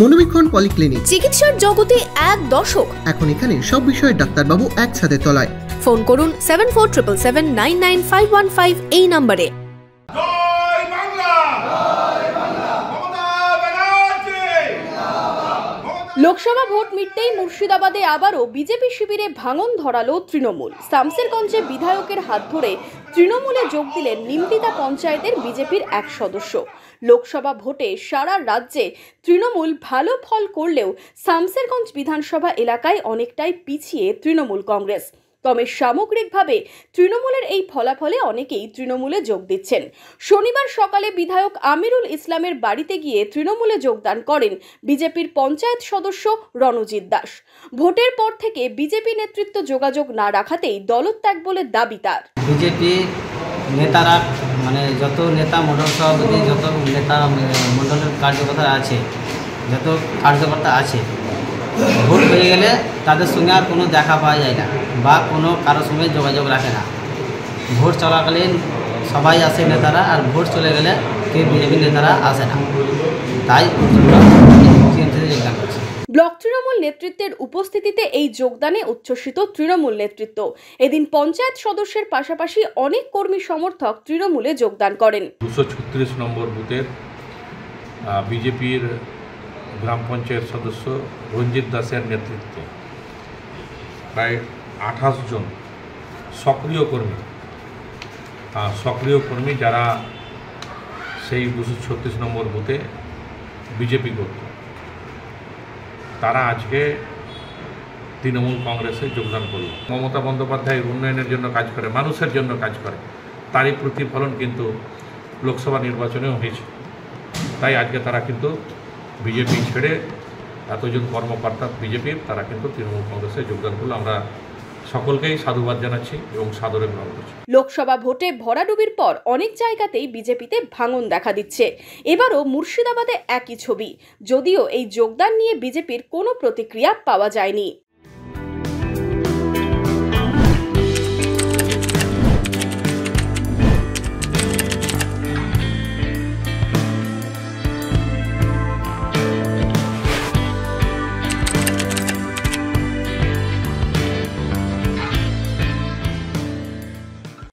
মনোবীক্ষণ polyclinic, চিকিৎসার জগতে এক দশক। এখন এখানে সব বিষয়ে ডাক্তারবাবু একসাথে তলায়। ফোন করুন 7477999515 এই নম্বরে। লোকসভা ভোট মিটতেই মুর্শিদাবাদে আবারও বিজেপি শিবিরে ভাঙন ধরালো তৃণমূল। শামসেরগঞ্জে বিধায়কের হাত ধরে তৃণমূলে যোগ দিলেন নিমতিতা পঞ্চায়েতের বিজেপির এক সদস্য। লোকসভা ভোটে সারা রাজ্যে তৃণমূল ভালো ফল করলেও শামসেরগঞ্জ বিধানসভা এলাকায় অনেকটাই পিছিয়ে তৃণমূল কংগ্রেস। তবে সামগ্রিকভাবে তৃণমূলের এই ফলাফলে অনেকেই তৃণমূলে যোগ দিচ্ছেন। শনিবার সকালে বিধায়ক আমিরুল ইসলামের বাড়িতে গিয়ে তৃণমূলে যোগদান করেন বিজেপির পঞ্চায়েত সদস্য রণজিৎ দাস। ভোটের পর থেকে বিজেপি নেতৃত্ব যোগাযোগ না রাখাতেই দলত্যাগ বলে দাবি তার। বিজেপি নেতারা যত নেতা মণ্ডল সভাপতি, যত নেতা মণ্ডলের কার্যকর্তা আছে ভোট হয়ে গেলে তাদের সঙ্গে আর কোনো দেখা পাওয়া যায় না বা কোনো কারোর সঙ্গে যোগাযোগ রাখে না। ভোট চলাকালীন সবাই আসে নেতারা, আর ভোট চলে গেলে কেউ বিজেপি নেতারা আসে না। তাই যোগদান করছে। ব্লক তৃণমূল নেতৃত্বের উপস্থিতিতে এই যোগদানে উচ্ছ্বসিত তৃণমূল নেতৃত্ব। এদিন পঞ্চায়েত সদস্যের পাশাপাশি অনেক কর্মী সমর্থক তৃণমূলে যোগদান করেন। 236 নম্বর বুথের বিজেপির গ্রাম পঞ্চায়েত সদস্য রঞ্জিত দাসের নেতৃত্বে প্রায় 28 জন সক্রিয় কর্মী যারা সেই 236 নম্বর বুথে বিজেপি করত, তারা আজকে তৃণমূল কংগ্রেসে যোগদান করল। মমতা বন্দ্যোপাধ্যায় উন্নয়নের জন্য কাজ করে, মানুষের জন্য কাজ করে, তারই প্রতিফলন কিন্তু লোকসভা নির্বাচনেও হয়েছে। তাই আজকে তারা কিন্তু বিজেপি ছেড়ে এতজন কর্মকর্তা বিজেপির তারা কিন্তু তৃণমূল কংগ্রেসে যোগদান করলো। আমরা সকলকেই সাধুবাদ জানাচ্ছি এবং সাদরে গ্রহণ করছি। লোকসভা ভোটে ভরাডুবির পর অনেক জায়গাতেই বিজেপিতে ভাঙন দেখা দিচ্ছে। এবারও মুর্শিদাবাদে একই ছবি, যদিও এই যোগদান নিয়ে বিজেপির কোনো প্রতিক্রিয়া পাওয়া যায়নি।